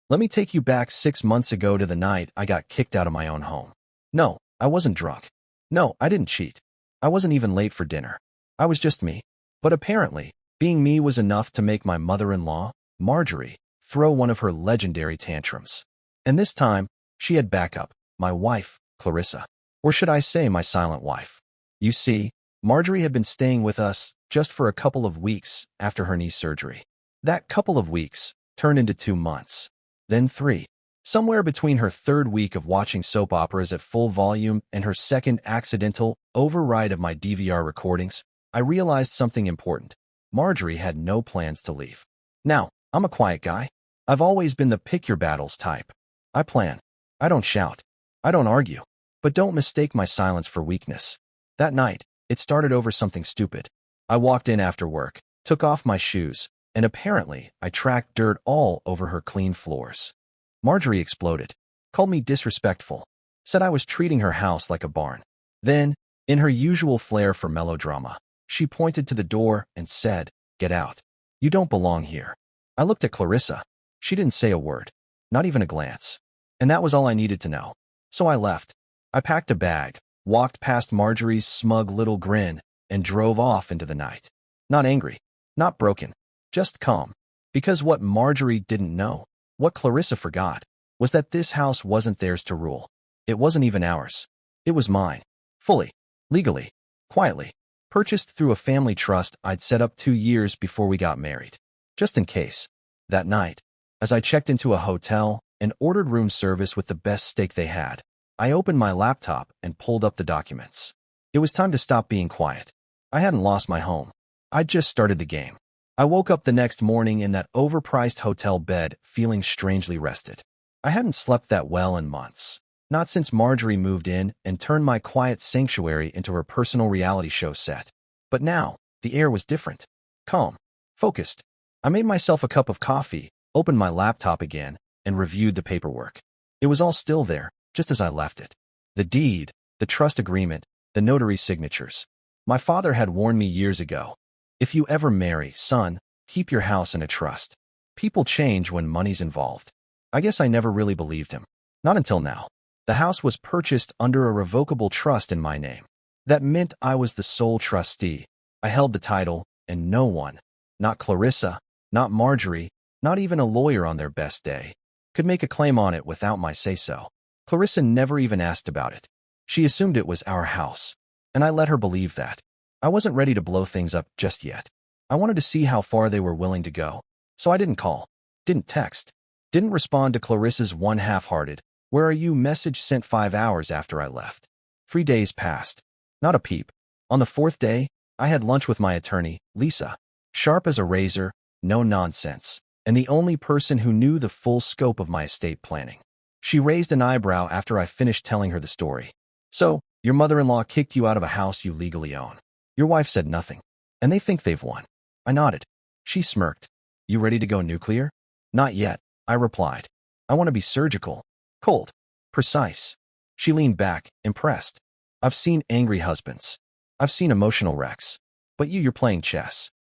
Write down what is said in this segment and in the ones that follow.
Let me take you back 6 months ago to the night I got kicked out of my own home. No, I wasn't drunk. No, I didn't cheat. I wasn't even late for dinner. I was just me. But apparently, being me was enough to make my mother-in-law, Marjorie, throw one of her legendary tantrums. And this time, she had backup, my wife, Clarissa. Or should I say my silent wife? You see, Marjorie had been staying with us just for a couple of weeks after her knee surgery. That couple of weeks turned into 2 months. Then 3. Somewhere between her third week of watching soap operas at full volume and her second accidental override of my DVR recordings, I realized something important. Marjorie had no plans to leave. Now, I'm a quiet guy. I've always been the pick-your-battles type. I plan. I don't shout. I don't argue. But don't mistake my silence for weakness. That night, it started over something stupid. I walked in after work, took off my shoes, and apparently I tracked dirt all over her clean floors. Marjorie exploded, called me disrespectful, said I was treating her house like a barn. Then, in her usual flair for melodrama, she pointed to the door and said, "Get out. You don't belong here." I looked at Clarissa. She didn't say a word, not even a glance. And that was all I needed to know. So I left. I packed a bag, walked past Marjorie's smug little grin, and drove off into the night. Not angry, not broken, just calm. Because what Marjorie didn't know, what Clarissa forgot, was that this house wasn't theirs to rule. It wasn't even ours. It was mine. Fully, legally, quietly, purchased through a family trust I'd set up 2 years before we got married. Just in case. That night, as I checked into a hotel and ordered room service with the best steak they had, I opened my laptop and pulled up the documents. It was time to stop being quiet. I hadn't lost my home. I'd just started the game. I woke up the next morning in that overpriced hotel bed feeling strangely rested. I hadn't slept that well in months. Not since Marjorie moved in and turned my quiet sanctuary into her personal reality show set. But now, the air was different. Calm. Focused. I made myself a cup of coffee, opened my laptop again, and reviewed the paperwork. It was all still there, just as I left it. The deed, the trust agreement, the notary signatures. My father had warned me years ago. If you ever marry, son, keep your house in a trust. People change when money's involved. I guess I never really believed him. Not until now. The house was purchased under a revocable trust in my name. That meant I was the sole trustee. I held the title, and no one, not Clarissa, not Marjorie, not even a lawyer on their best day, could make a claim on it without my say-so. Clarissa never even asked about it. She assumed it was our house, and I let her believe that. I wasn't ready to blow things up just yet. I wanted to see how far they were willing to go, so I didn't call, didn't text, didn't respond to Clarissa's one half-hearted, "Where are you?" message sent 5 hours after I left. 3 days passed. Not a peep. On the 4th day, I had lunch with my attorney, Lisa, sharp as a razor, no nonsense, and the only person who knew the full scope of my estate planning. She raised an eyebrow after I finished telling her the story. "So, your mother-in-law kicked you out of a house you legally own. Your wife said nothing, and they think they've won." I nodded. She smirked. "You ready to go nuclear?" "Not yet," I replied. "I want to be surgical, cold, precise." She leaned back, impressed. "I've seen angry husbands. I've seen emotional wrecks. But you're playing chess."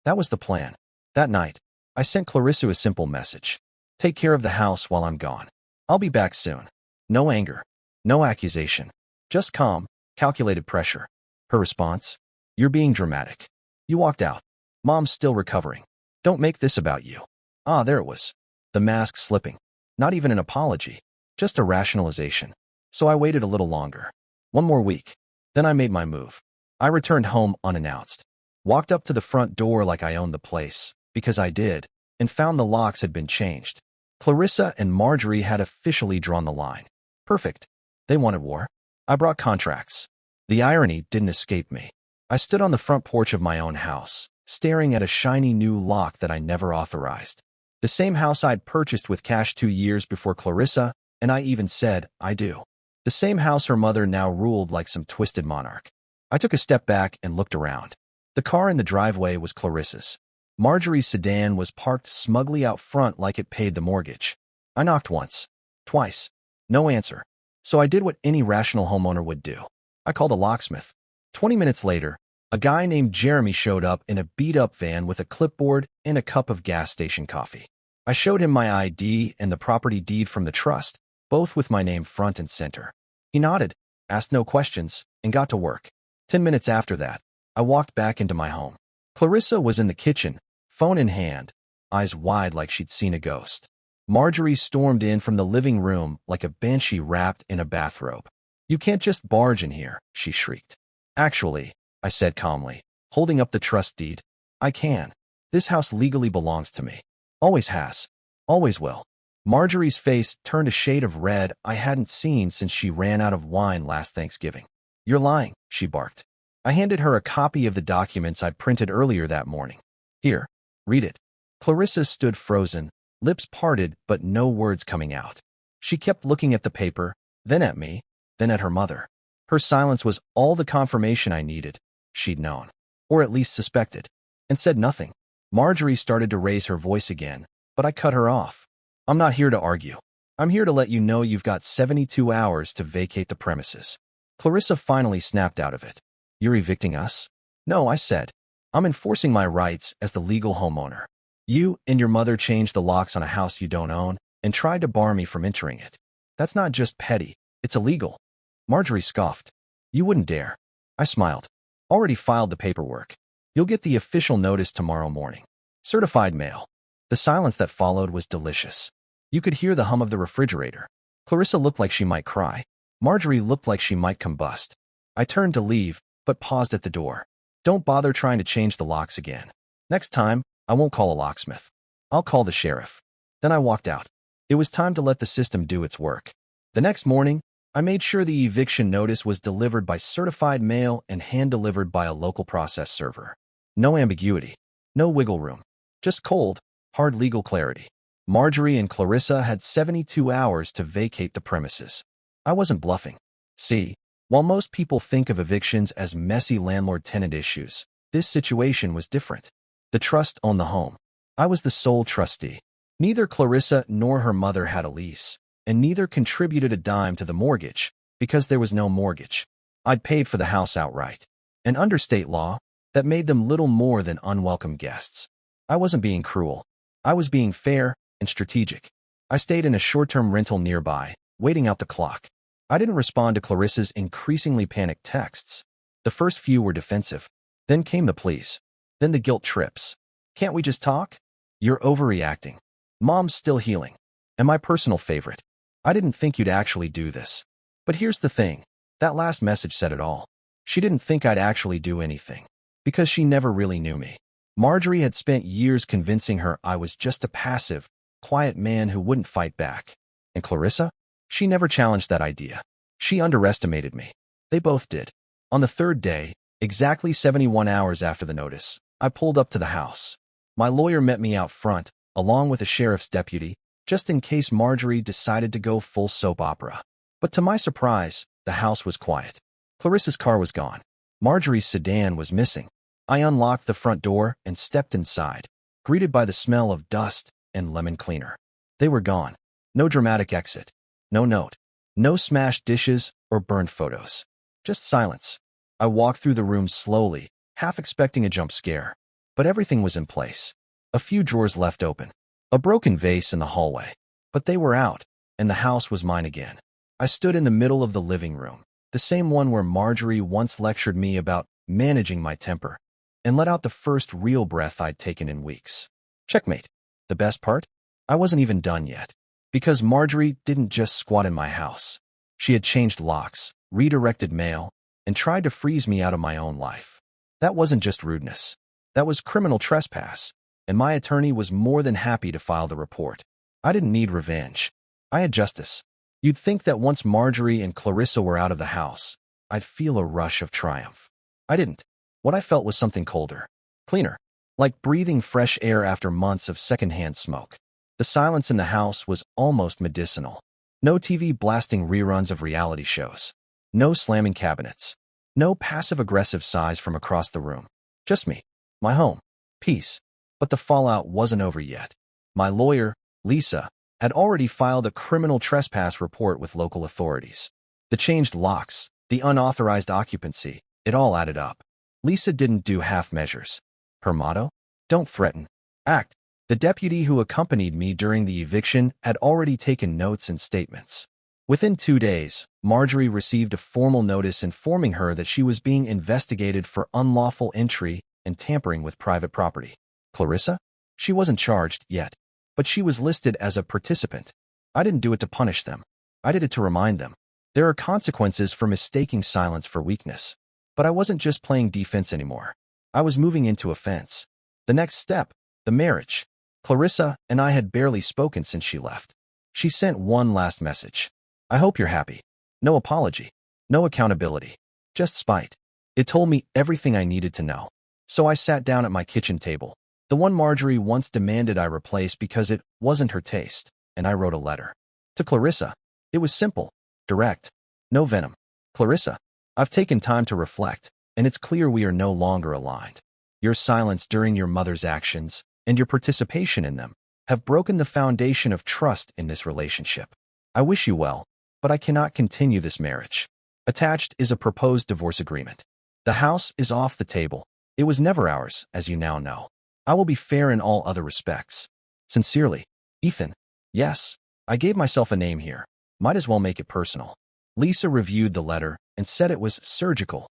That was the plan. That night, I sent Clarissa a simple message. "Take care of the house while I'm gone. I'll be back soon." No anger. No accusation. Just calm, calculated pressure. Her response? "You're being dramatic. You walked out. Mom's still recovering. Don't make this about you." Ah, there it was. The mask slipping. Not even an apology. Just a rationalization. So I waited a little longer. 1 more week. Then I made my move. I returned home unannounced. Walked up to the front door like I owned the place, because I did, and found the locks had been changed. Clarissa and Marjorie had officially drawn the line. Perfect. They wanted war. I brought contracts. The irony didn't escape me. I stood on the front porch of my own house, staring at a shiny new lock that I never authorized. The same house I'd purchased with cash 2 years before Clarissa, and I even said, "I do." The same house her mother now ruled like some twisted monarch. I took a step back and looked around. The car in the driveway was Clarissa's. Marjorie's sedan was parked smugly out front like it paid the mortgage. I knocked once, twice. No answer. So I did what any rational homeowner would do. I called a locksmith. 20 minutes later, a guy named Jeremy showed up in a beat-up van with a clipboard and a cup of gas station coffee. I showed him my ID and the property deed from the trust, both with my name front and center. He nodded, asked no questions, and got to work. 10 minutes after that, I walked back into my home. Clarissa was in the kitchen, phone in hand, eyes wide like she'd seen a ghost. Marjorie stormed in from the living room like a banshee wrapped in a bathrobe. "You can't just barge in here," she shrieked. "Actually," I said calmly, holding up the trust deed, "I can. This house legally belongs to me. Always has. Always will." Marjorie's face turned a shade of red I hadn't seen since she ran out of wine last Thanksgiving. "You're lying," she barked. I handed her a copy of the documents I'd printed earlier that morning. "Here, read it." Clarissa stood frozen, lips parted but no words coming out. She kept looking at the paper, then at me, then at her mother. Her silence was all the confirmation I needed. She'd known, or at least suspected, and said nothing. Marjorie started to raise her voice again, but I cut her off. "I'm not here to argue. I'm here to let you know you've got 72 hours to vacate the premises." Clarissa finally snapped out of it. "You're evicting us?" "No," I said. "I'm enforcing my rights as the legal homeowner. You and your mother changed the locks on a house you don't own and tried to bar me from entering it. That's not just petty, it's illegal." Marjorie scoffed. "You wouldn't dare." I smiled. "Already filed the paperwork. You'll get the official notice tomorrow morning. Certified mail." The silence that followed was delicious. You could hear the hum of the refrigerator. Clarissa looked like she might cry. Marjorie looked like she might combust. I turned to leave, but paused at the door. "Don't bother trying to change the locks again. Next time, I won't call a locksmith. I'll call the sheriff." Then I walked out. It was time to let the system do its work. The next morning, I made sure the eviction notice was delivered by certified mail and hand-delivered by a local process server. No ambiguity. No wiggle room. Just cold, hard legal clarity. Marjorie and Clarissa had 72 hours to vacate the premises. I wasn't bluffing. See, while most people think of evictions as messy landlord-tenant issues, this situation was different. The trust owned the home. I was the sole trustee. Neither Clarissa nor her mother had a lease, and neither contributed a dime to the mortgage because there was no mortgage. I'd paid for the house outright. And under state law, that made them little more than unwelcome guests. I wasn't being cruel. I was being fair and strategic. I stayed in a short-term rental nearby, waiting out the clock. I didn't respond to Clarissa's increasingly panicked texts. The first few were defensive. Then came the pleas. Then the guilt trips. "Can't we just talk? You're overreacting. Mom's still healing." And my personal favorite. "I didn't think you'd actually do this." But here's the thing. That last message said it all. She didn't think I'd actually do anything. Because she never really knew me. Marjorie had spent years convincing her I was just a passive, quiet man who wouldn't fight back. And Clarissa? She never challenged that idea. She underestimated me. They both did. On the third day, exactly 71 hours after the notice, I pulled up to the house. My lawyer met me out front, along with a sheriff's deputy, just in case Marjorie decided to go full soap opera. But to my surprise, the house was quiet. Clarissa's car was gone. Marjorie's sedan was missing. I unlocked the front door and stepped inside, greeted by the smell of dust and lemon cleaner. They were gone. No dramatic exit. No note. No smashed dishes or burned photos. Just silence. I walked through the room slowly, half expecting a jump scare. But everything was in place. A few drawers left open. A broken vase in the hallway. But they were out, and the house was mine again. I stood in the middle of the living room, the same one where Marjorie once lectured me about managing my temper, and let out the first real breath I'd taken in weeks. Checkmate. The best part? I wasn't even done yet. Because Marjorie didn't just squat in my house. She had changed locks, redirected mail, and tried to freeze me out of my own life. That wasn't just rudeness. That was criminal trespass, and my attorney was more than happy to file the report. I didn't need revenge. I had justice. You'd think that once Marjorie and Clarissa were out of the house, I'd feel a rush of triumph. I didn't. What I felt was something colder, cleaner, like breathing fresh air after months of secondhand smoke. The silence in the house was almost medicinal. No TV blasting reruns of reality shows. No slamming cabinets. No passive-aggressive sighs from across the room. Just me. My home. Peace. But the fallout wasn't over yet. My lawyer, Lisa, had already filed a criminal trespass report with local authorities. The changed locks, the unauthorized occupancy, it all added up. Lisa didn't do half measures. Her motto? Don't threaten. Act. The deputy who accompanied me during the eviction had already taken notes and statements. Within 2 days, Marjorie received a formal notice informing her that she was being investigated for unlawful entry and tampering with private property. Clarissa? She wasn't charged yet, but she was listed as a participant. I didn't do it to punish them. I did it to remind them. There are consequences for mistaking silence for weakness. But I wasn't just playing defense anymore. I was moving into offense. The next step, the marriage. Clarissa and I had barely spoken since she left. She sent one last message. I hope you're happy. No apology. No accountability. Just spite. It told me everything I needed to know. So I sat down at my kitchen table, the one Marjorie once demanded I replace because it wasn't her taste, and I wrote a letter. To Clarissa. It was simple, direct, no venom. Clarissa, I've taken time to reflect, and it's clear we are no longer aligned. Your silence during your mother's actions, and your participation in them, have broken the foundation of trust in this relationship. I wish you well, but I cannot continue this marriage. Attached is a proposed divorce agreement. The house is off the table. It was never ours, as you now know. I will be fair in all other respects. Sincerely, Ethan. Yes, I gave myself a name here. Might as well make it personal. Lisa reviewed the letter and said it was surgical.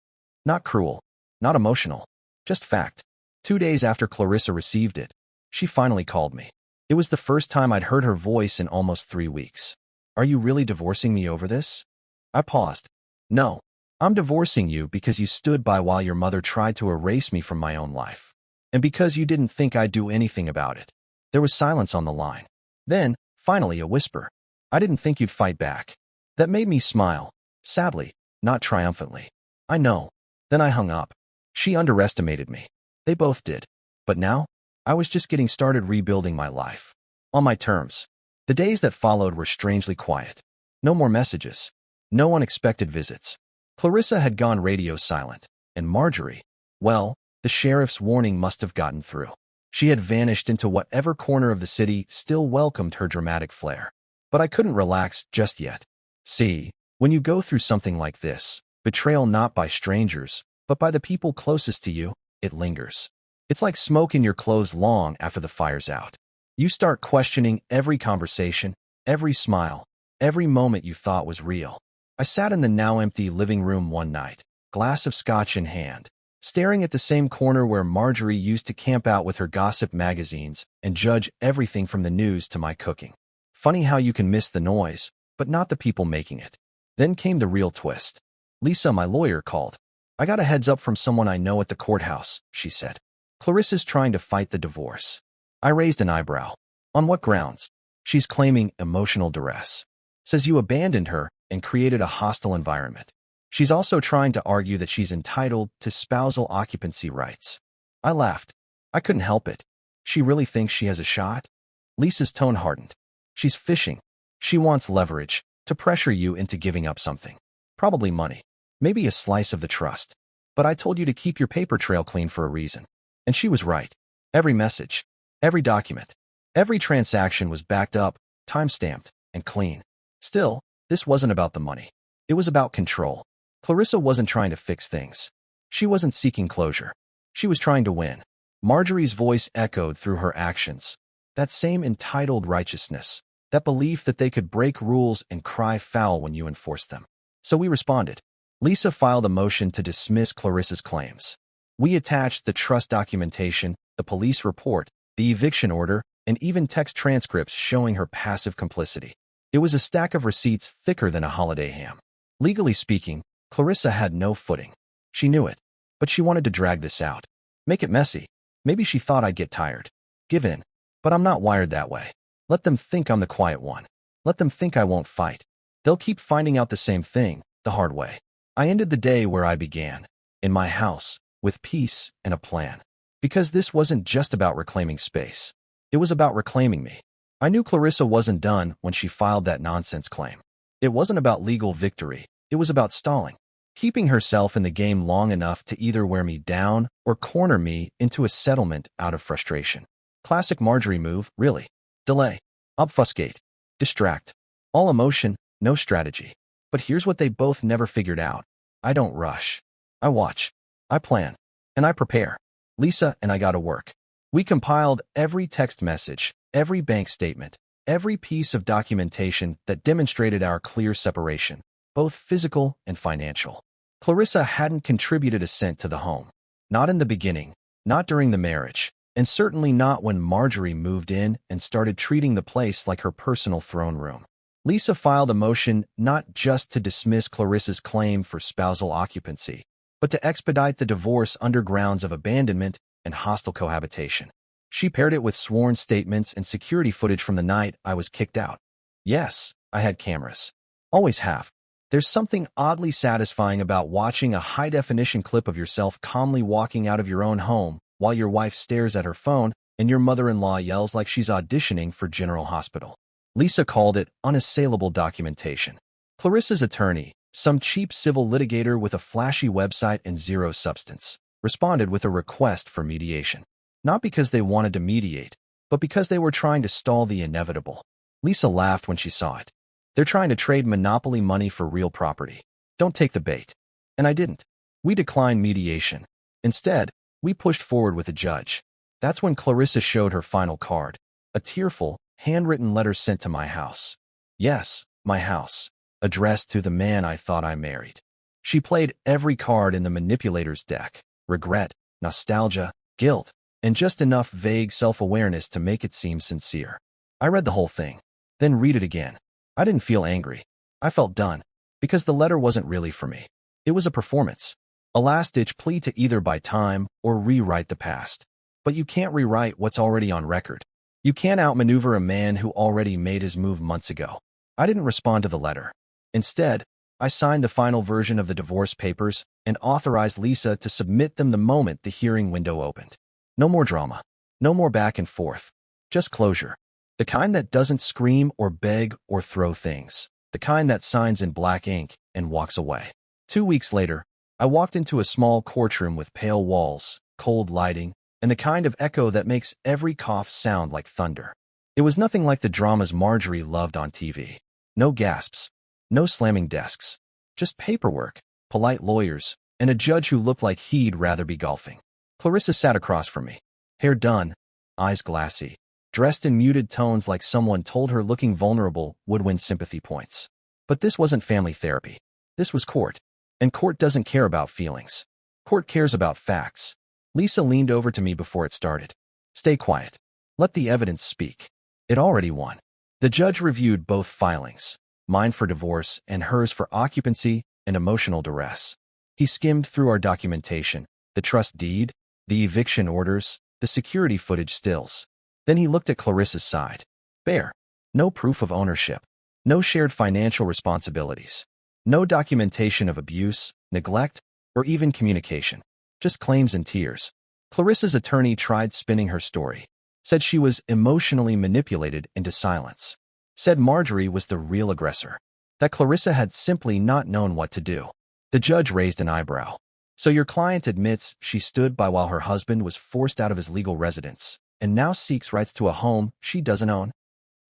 Not cruel, not emotional, just fact. 2 days after Clarissa received it, she finally called me. It was the first time I'd heard her voice in almost 3 weeks. Are you really divorcing me over this? I paused. No, I'm divorcing you because you stood by while your mother tried to erase me from my own life. And because you didn't think I'd do anything about it. There was silence on the line. Then, finally, a whisper. I didn't think you'd fight back. That made me smile, sadly, not triumphantly. I know. Then I hung up. She underestimated me. They both did. But now, I was just getting started rebuilding my life. On my terms. The days that followed were strangely quiet. No more messages. No unexpected visits. Clarissa had gone radio silent, and Marjorie, well, the sheriff's warning must have gotten through. She had vanished into whatever corner of the city still welcomed her dramatic flair. But I couldn't relax just yet. See, when you go through something like this, betrayal not by strangers, but by the people closest to you, it lingers. It's like smoke in your clothes long after the fire's out. You start questioning every conversation, every smile, every moment you thought was real. I sat in the now empty living room one night, glass of scotch in hand, staring at the same corner where Marjorie used to camp out with her gossip magazines and judge everything from the news to my cooking. Funny how you can miss the noise, but not the people making it. Then came the real twist. Lisa, my lawyer, called. I got a heads up from someone I know at the courthouse, she said. Clarissa's trying to fight the divorce. I raised an eyebrow. On what grounds? She's claiming emotional duress. Says you abandoned her and created a hostile environment. She's also trying to argue that she's entitled to spousal occupancy rights. I laughed. I couldn't help it. She really thinks she has a shot? Lisa's tone hardened. She's fishing. She wants leverage to pressure you into giving up something. Probably money. Maybe a slice of the trust. But I told you to keep your paper trail clean for a reason. And she was right. Every message, every document, every transaction was backed up, time-stamped, and clean. Still, this wasn't about the money. It was about control. Clarissa wasn't trying to fix things. She wasn't seeking closure. She was trying to win. Marjorie's voice echoed through her actions. That same entitled righteousness. That belief that they could break rules and cry foul when you enforced them. So we responded. Lisa filed a motion to dismiss Clarissa's claims. We attached the trust documentation, the police report, the eviction order, and even text transcripts showing her passive complicity. It was a stack of receipts thicker than a holiday ham. Legally speaking, Clarissa had no footing. She knew it, but she wanted to drag this out. Make it messy. Maybe she thought I'd get tired. Give in. But I'm not wired that way. Let them think I'm the quiet one. Let them think I won't fight. They'll keep finding out the same thing, the hard way. I ended the day where I began, in my house, with peace and a plan. Because this wasn't just about reclaiming space. It was about reclaiming me. I knew Clarissa wasn't done when she filed that nonsense claim. It wasn't about legal victory. It was about stalling. Keeping herself in the game long enough to either wear me down or corner me into a settlement out of frustration. Classic Marjorie move, really. Delay. Obfuscate. Distract. All emotion, no strategy. But here's what they both never figured out. I don't rush. I watch. I plan. And I prepare. Lisa and I got to work. We compiled every text message, every bank statement, every piece of documentation that demonstrated our clear separation, both physical and financial. Clarissa hadn't contributed a cent to the home. Not in the beginning, not during the marriage, and certainly not when Marjorie moved in and started treating the place like her personal throne room. Lisa filed a motion not just to dismiss Clarissa's claim for spousal occupancy, but to expedite the divorce under grounds of abandonment and hostile cohabitation. She paired it with sworn statements and security footage from the night I was kicked out. Yes, I had cameras. Always have. There's something oddly satisfying about watching a high-definition clip of yourself calmly walking out of your own home while your wife stares at her phone and your mother-in-law yells like she's auditioning for General Hospital. Lisa called it unassailable documentation. Clarissa's attorney, some cheap civil litigator with a flashy website and zero substance, responded with a request for mediation. Not because they wanted to mediate, but because they were trying to stall the inevitable. Lisa laughed when she saw it. They're trying to trade monopoly money for real property. Don't take the bait. And I didn't. We declined mediation. Instead, we pushed forward with a judge. That's when Clarissa showed her final card, a tearful, handwritten letter sent to my house. Yes, my house, addressed to the man I thought I married. She played every card in the manipulator's deck: regret, nostalgia, guilt, and just enough vague self-awareness to make it seem sincere. I read the whole thing, then read it again. I didn't feel angry. I felt done, because the letter wasn't really for me. It was a performance, a last-ditch plea to either buy time or rewrite the past. But you can't rewrite what's already on record. You can't outmaneuver a man who already made his move months ago. I didn't respond to the letter. Instead, I signed the final version of the divorce papers and authorized Lisa to submit them the moment the hearing window opened. No more drama. No more back and forth. Just closure. The kind that doesn't scream or beg or throw things. The kind that signs in black ink and walks away. 2 weeks later, I walked into a small courtroom with pale walls, cold lighting, and the kind of echo that makes every cough sound like thunder. It was nothing like the dramas Marjorie loved on TV. No gasps. No slamming desks. Just paperwork, polite lawyers, and a judge who looked like he'd rather be golfing. Clarissa sat across from me. Hair done, eyes glassy, dressed in muted tones like someone told her looking vulnerable would win sympathy points. But this wasn't family therapy. This was court. And court doesn't care about feelings. Court cares about facts. Lisa leaned over to me before it started. Stay quiet. Let the evidence speak. It already won. The judge reviewed both filings, mine for divorce and hers for occupancy and emotional duress. He skimmed through our documentation, the trust deed, the eviction orders, the security footage stills. Then he looked at Clarissa's side. Bare. No proof of ownership. No shared financial responsibilities. No documentation of abuse, neglect, or even communication. Just claims and tears. Clarissa's attorney tried spinning her story. Said she was emotionally manipulated into silence. Said Marjorie was the real aggressor. That Clarissa had simply not known what to do. The judge raised an eyebrow. So your client admits she stood by while her husband was forced out of his legal residence, and now seeks rights to a home she doesn't own?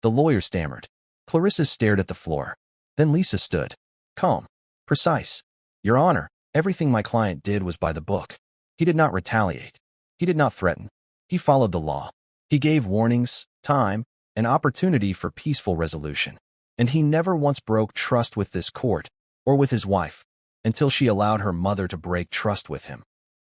The lawyer stammered. Clarissa stared at the floor. Then Lisa stood. Calm. Precise. Your Honor, everything my client did was by the book. He did not retaliate. He did not threaten. He followed the law. He gave warnings, time, and opportunity for peaceful resolution. And he never once broke trust with this court, or with his wife, until she allowed her mother to break trust with him.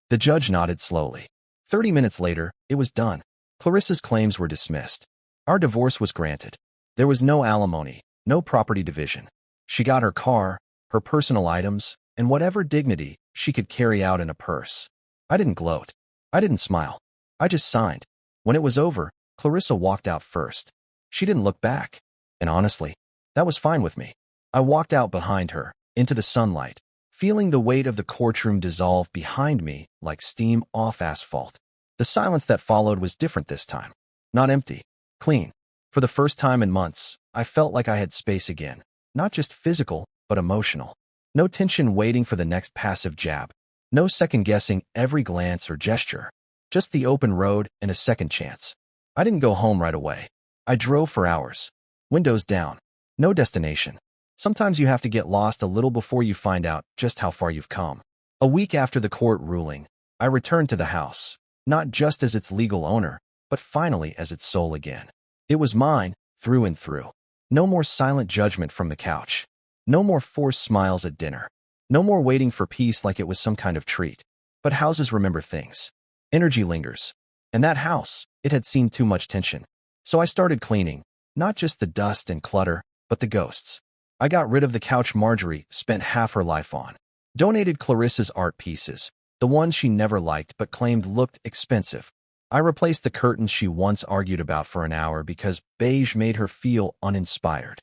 The judge nodded slowly. 30 minutes later, it was done. Clarissa's claims were dismissed. Our divorce was granted. There was no alimony, no property division. She got her car, her personal items, and whatever dignity she could carry out in a purse. I didn't gloat. I didn't smile. I just signed. When it was over, Clarissa walked out first. She didn't look back. And honestly, that was fine with me. I walked out behind her, into the sunlight, feeling the weight of the courtroom dissolve behind me like steam off asphalt. The silence that followed was different this time. Not empty. Clean. For the first time in months, I felt like I had space again. Not just physical, but emotional. No tension waiting for the next passive jab. No second-guessing every glance or gesture. Just the open road and a second chance. I didn't go home right away. I drove for hours. Windows down. No destination. Sometimes you have to get lost a little before you find out just how far you've come. A week after the court ruling, I returned to the house, not just as its legal owner, but finally as its soul again. It was mine, through and through. No more silent judgment from the couch. No more forced smiles at dinner. No more waiting for peace like it was some kind of treat. But houses remember things. Energy lingers. And that house, it had seen too much tension. So I started cleaning, not just the dust and clutter, but the ghosts. I got rid of the couch Marjorie spent half her life on. Donated Clarissa's art pieces, the ones she never liked but claimed looked expensive. I replaced the curtains she once argued about for an hour because beige made her feel uninspired.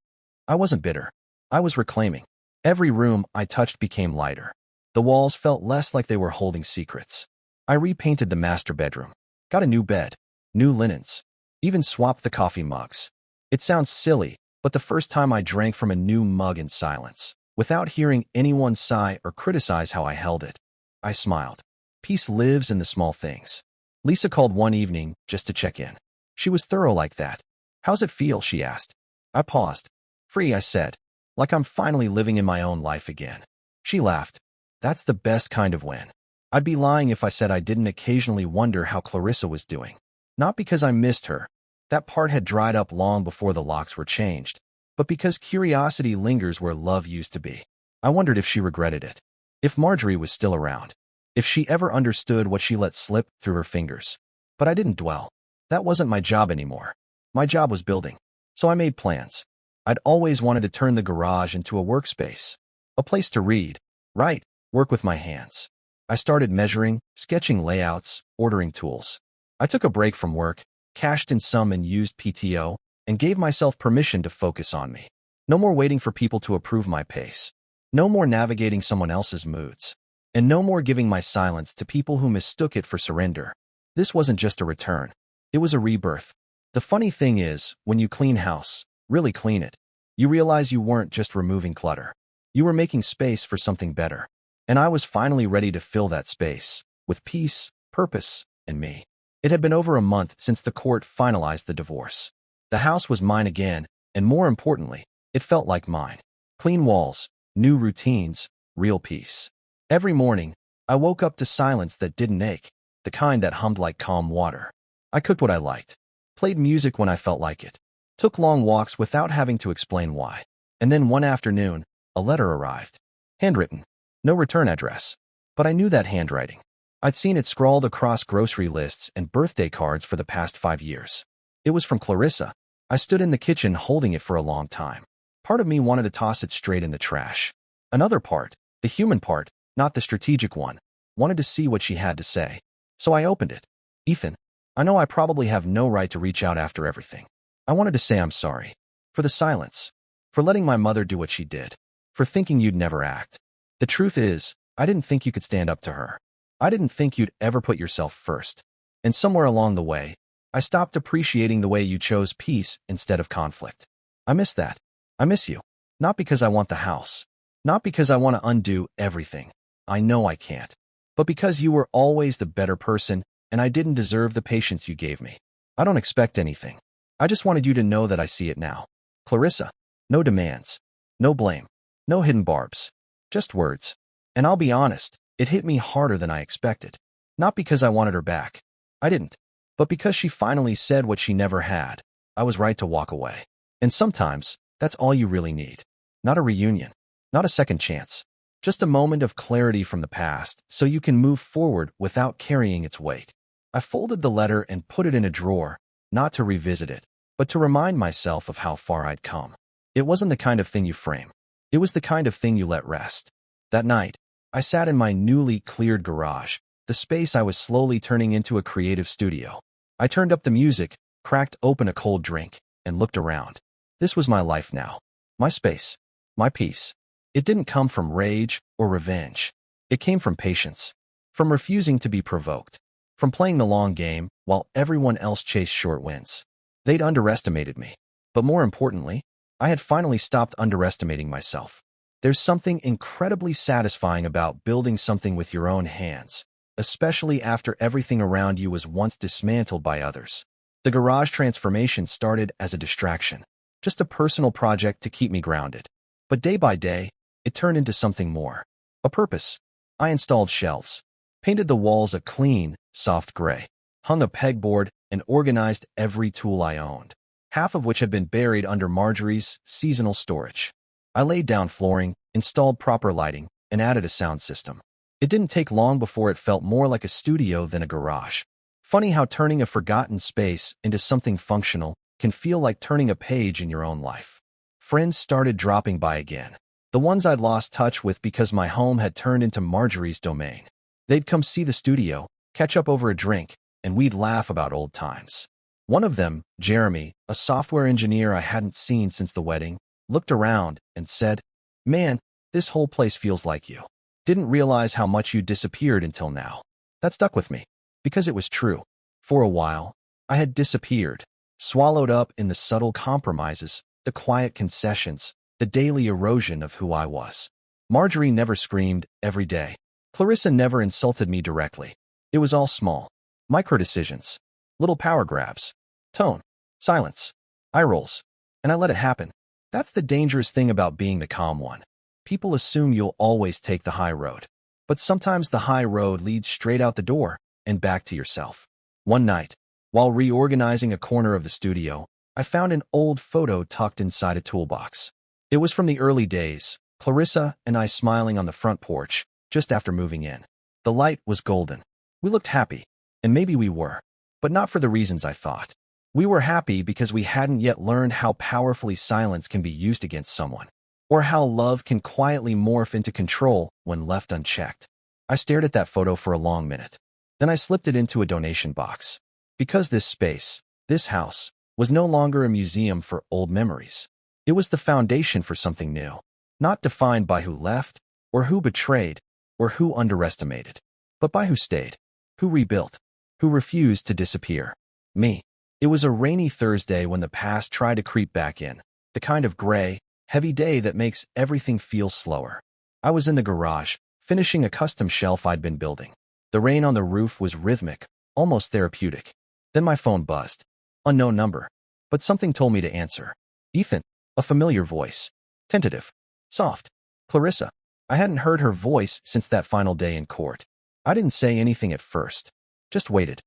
I wasn't bitter. I was reclaiming. Every room I touched became lighter. The walls felt less like they were holding secrets. I repainted the master bedroom, got a new bed, new linens, even swapped the coffee mugs. It sounds silly, but the first time I drank from a new mug in silence, without hearing anyone sigh or criticize how I held it, I smiled. Peace lives in the small things. Lisa called one evening just to check in. She was thorough like that. "How's it feel?" she asked. I paused. "Free," I said, "like I'm finally living in my own life again." She laughed. "That's the best kind of win." I'd be lying if I said I didn't occasionally wonder how Clarissa was doing. Not because I missed her. That part had dried up long before the locks were changed, but because curiosity lingers where love used to be. I wondered if she regretted it. If Marjorie was still around. If she ever understood what she let slip through her fingers. But I didn't dwell. That wasn't my job anymore. My job was building. So I made plans. I'd always wanted to turn the garage into a workspace. A place to read, write, work with my hands. I started measuring, sketching layouts, ordering tools. I took a break from work, cashed in some unused PTO, and gave myself permission to focus on me. No more waiting for people to approve my pace. No more navigating someone else's moods. And no more giving my silence to people who mistook it for surrender. This wasn't just a return. It was a rebirth. The funny thing is, when you clean house, really clean it, you realize you weren't just removing clutter. You were making space for something better. And I was finally ready to fill that space with peace, purpose, and me. It had been over a month since the court finalized the divorce. The house was mine again, and more importantly, it felt like mine. Clean walls, new routines, real peace. Every morning, I woke up to silence that didn't ache, the kind that hummed like calm water. I cooked what I liked, played music when I felt like it, took long walks without having to explain why. And then one afternoon, a letter arrived. Handwritten. No return address. But I knew that handwriting. I'd seen it scrawled across grocery lists and birthday cards for the past 5 years. It was from Clarissa. I stood in the kitchen holding it for a long time. Part of me wanted to toss it straight in the trash. Another part, the human part, not the strategic one, wanted to see what she had to say. So I opened it. "Ethan, I know I probably have no right to reach out after everything. I wanted to say I'm sorry. For the silence. For letting my mother do what she did. For thinking you'd never act. The truth is, I didn't think you could stand up to her. I didn't think you'd ever put yourself first. And somewhere along the way, I stopped appreciating the way you chose peace instead of conflict. I miss that. I miss you. Not because I want the house. Not because I want to undo everything. I know I can't. But because you were always the better person, and I didn't deserve the patience you gave me. I don't expect anything. I just wanted you to know that I see it now. Clarissa. No demands. No blame. No hidden barbs. Just words. And I'll be honest, it hit me harder than I expected. Not because I wanted her back. I didn't. But because she finally said what she never had. I was right to walk away. And sometimes, that's all you really need. Not a reunion. Not a second chance. Just a moment of clarity from the past so you can move forward without carrying its weight. I folded the letter and put it in a drawer, not to revisit it, but to remind myself of how far I'd come. It wasn't the kind of thing you frame. It was the kind of thing you let rest. That night, I sat in my newly cleared garage, the space I was slowly turning into a creative studio. I turned up the music, cracked open a cold drink, and looked around. This was my life now. My space. My peace. It didn't come from rage or revenge. It came from patience. From refusing to be provoked. From playing the long game while everyone else chased short wins. They'd underestimated me. But more importantly, I had finally stopped underestimating myself. There's something incredibly satisfying about building something with your own hands, especially after everything around you was once dismantled by others. The garage transformation started as a distraction, just a personal project to keep me grounded. But day by day, it turned into something more. A purpose. I installed shelves, painted the walls a clean, soft gray, hung a pegboard, and organized every tool I owned, half of which had been buried under Marjorie's seasonal storage. I laid down flooring, installed proper lighting, and added a sound system. It didn't take long before it felt more like a studio than a garage. Funny how turning a forgotten space into something functional can feel like turning a page in your own life. Friends started dropping by again. The ones I'd lost touch with because my home had turned into Marjorie's domain. They'd come see the studio, catch up over a drink, and we'd laugh about old times. One of them, Jeremy, a software engineer I hadn't seen since the wedding, looked around and said, "Man, this whole place feels like you. Didn't realize how much you disappeared until now." That stuck with me, because it was true. For a while, I had disappeared, swallowed up in the subtle compromises, the quiet concessions, the daily erosion of who I was. Marjorie never screamed every day. Clarissa never insulted me directly. It was all small, micro-decisions, little power grabs, tone, silence, eye rolls, and I let it happen. That's the dangerous thing about being the calm one. People assume you'll always take the high road. But sometimes the high road leads straight out the door and back to yourself. One night, while reorganizing a corner of the studio, I found an old photo tucked inside a toolbox. It was from the early days, Clarissa and I smiling on the front porch, just after moving in. The light was golden. We looked happy, and maybe we were, but not for the reasons I thought. We were happy because we hadn't yet learned how powerfully silence can be used against someone, or how love can quietly morph into control when left unchecked. I stared at that photo for a long minute. Then I slipped it into a donation box. Because this space, this house, was no longer a museum for old memories. It was the foundation for something new, not defined by who left, or who betrayed, or who underestimated, but by who stayed, who rebuilt, who refused to disappear. Me. It was a rainy Thursday when the past tried to creep back in, the kind of gray, heavy day that makes everything feel slower. I was in the garage, finishing a custom shelf I'd been building. The rain on the roof was rhythmic, almost therapeutic. Then my phone buzzed. Unknown number. But something told me to answer. Ethan. A familiar voice. Tentative. Soft. Clarissa. I hadn't heard her voice since that final day in court. I didn't say anything at first. Just waited.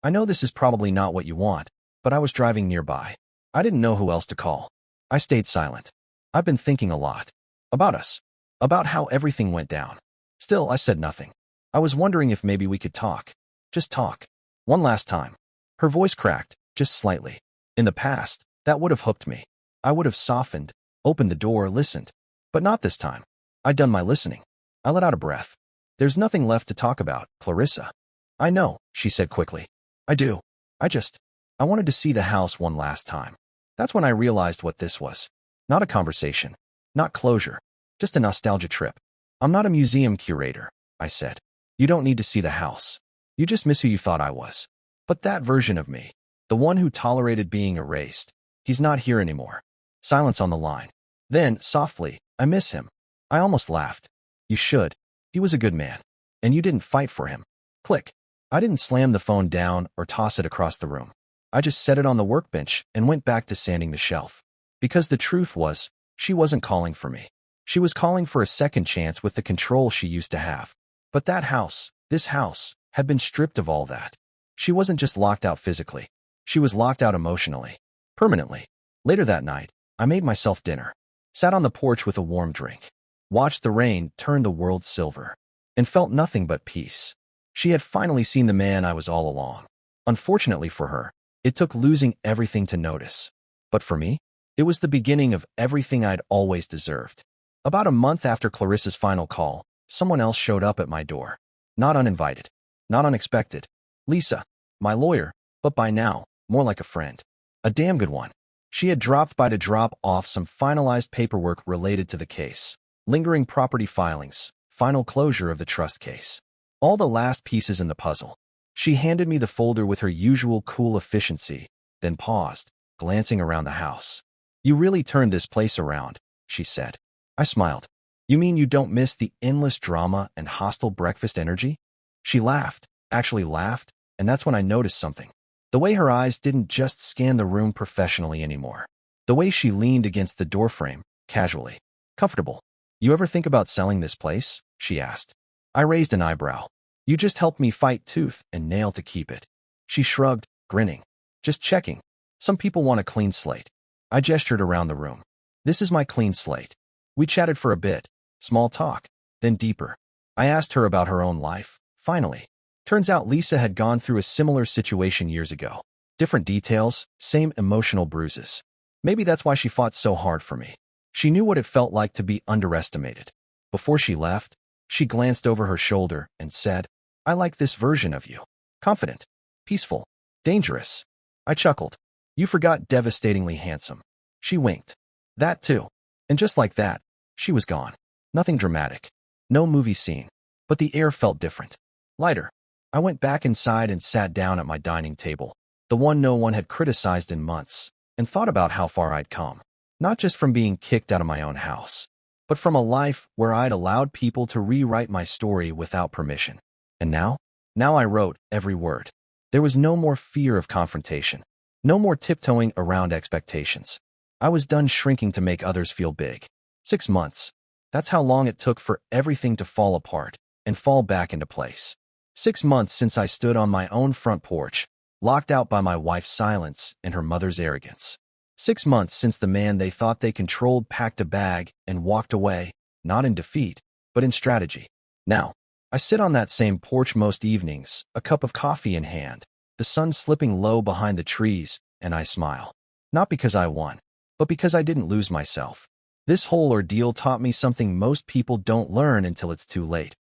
I know this is probably not what you want, but I was driving nearby. I didn't know who else to call. I stayed silent. I've been thinking a lot. About us. About how everything went down. Still, I said nothing. I was wondering if maybe we could talk. Just talk. One last time. Her voice cracked, just slightly. In the past, that would have hooked me. I would have softened, opened the door, listened. But not this time. I'd done my listening. I let out a breath. There's nothing left to talk about, Clarissa. I know, she said quickly. I do. I wanted to see the house one last time. That's when I realized what this was. Not a conversation. Not closure. Just a nostalgia trip. I'm not a museum curator, I said. You don't need to see the house. You just miss who you thought I was. But that version of me, the one who tolerated being erased, he's not here anymore. Silence on the line. Then, softly, I miss him. I almost laughed. You should. He was a good man. And you didn't fight for him. Click. I didn't slam the phone down or toss it across the room. I just set it on the workbench and went back to sanding the shelf. Because the truth was, she wasn't calling for me. She was calling for a second chance with the control she used to have. But that house, this house, had been stripped of all that. She wasn't just locked out physically. She was locked out emotionally. Permanently. Later that night, I made myself dinner. Sat on the porch with a warm drink. Watched the rain turn the world silver. And felt nothing but peace. She had finally seen the man I was all along. Unfortunately for her, it took losing everything to notice. But for me, it was the beginning of everything I'd always deserved. About a month after Clarissa's final call, someone else showed up at my door. Not uninvited. Not unexpected. Lisa, my lawyer, but by now, more like a friend. A damn good one. She had dropped by to drop off some finalized paperwork related to the case. Lingering property filings, final closure of the trust case. All the last pieces in the puzzle. She handed me the folder with her usual cool efficiency, then paused, glancing around the house. You really turned this place around, she said. I smiled. You mean you don't miss the endless drama and hostile breakfast energy? She laughed, actually laughed, and that's when I noticed something. The way her eyes didn't just scan the room professionally anymore. The way she leaned against the doorframe, casually. Comfortable. You ever think about selling this place? She asked. I raised an eyebrow. You just helped me fight tooth and nail to keep it. She shrugged, grinning. Just checking. Some people want a clean slate. I gestured around the room. This is my clean slate. We chatted for a bit. Small talk. Then deeper. I asked her about her own life. Finally. Turns out Lisa had gone through a similar situation years ago. Different details, same emotional bruises. Maybe that's why she fought so hard for me. She knew what it felt like to be underestimated. Before she left, she glanced over her shoulder and said, I like this version of you. Confident, peaceful, dangerous. I chuckled. You forgot devastatingly handsome. She winked. That too. And just like that, she was gone. Nothing dramatic. No movie scene. But the air felt different. Lighter. I went back inside and sat down at my dining table, the one no one had criticized in months, and thought about how far I'd come. Not just from being kicked out of my own house, but from a life where I'd allowed people to rewrite my story without permission. And now? Now I wrote every word. There was no more fear of confrontation. No more tiptoeing around expectations. I was done shrinking to make others feel big. 6 months. That's how long it took for everything to fall apart and fall back into place. 6 months since I stood on my own front porch, locked out by my wife's silence and her mother's arrogance. 6 months since the man they thought they controlled packed a bag and walked away, not in defeat, but in strategy. Now, I sit on that same porch most evenings, a cup of coffee in hand, the sun slipping low behind the trees, and I smile. Not because I won, but because I didn't lose myself. This whole ordeal taught me something most people don't learn until it's too late.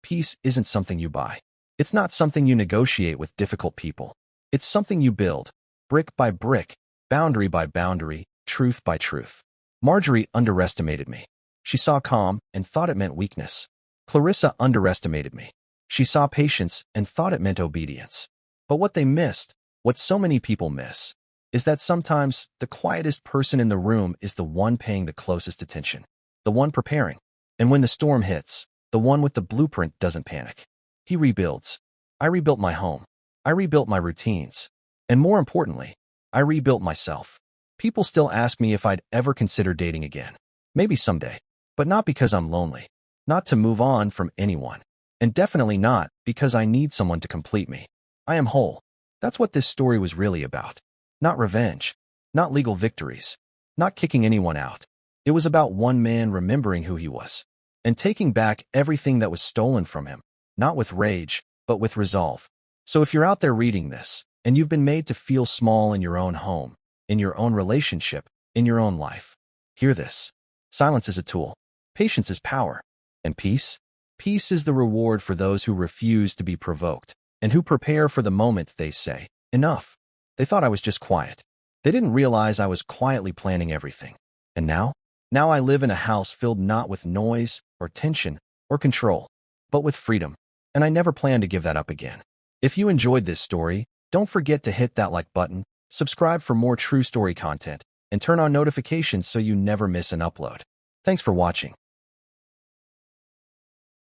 Peace isn't something you buy. It's not something you negotiate with difficult people. It's something you build, brick by brick, boundary by boundary, truth by truth. Marjorie underestimated me. She saw calm and thought it meant weakness. Clarissa underestimated me. She saw patience and thought it meant obedience. But what they missed, what so many people miss, is that sometimes the quietest person in the room is the one paying the closest attention, the one preparing. And when the storm hits, the one with the blueprint doesn't panic. He rebuilds. I rebuilt my home. I rebuilt my routines. And more importantly, I rebuilt myself. People still ask me if I'd ever consider dating again. Maybe someday. But not because I'm lonely. Not to move on from anyone. And definitely not because I need someone to complete me. I am whole. That's what this story was really about. Not revenge. Not legal victories. Not kicking anyone out. It was about one man remembering who he was. And taking back everything that was stolen from him. Not with rage, but with resolve. So if you're out there reading this, and you've been made to feel small in your own home, in your own relationship, in your own life, hear this. Silence is a tool. Patience is power. And peace? Peace is the reward for those who refuse to be provoked, and who prepare for the moment they say, enough. They thought I was just quiet. They didn't realize I was quietly planning everything. And now? Now I live in a house filled not with noise, or tension, or control, but with freedom. And I never plan to give that up again. If you enjoyed this story, don't forget to hit that like button, subscribe for more true story content, and turn on notifications so you never miss an upload. Thanks for watching.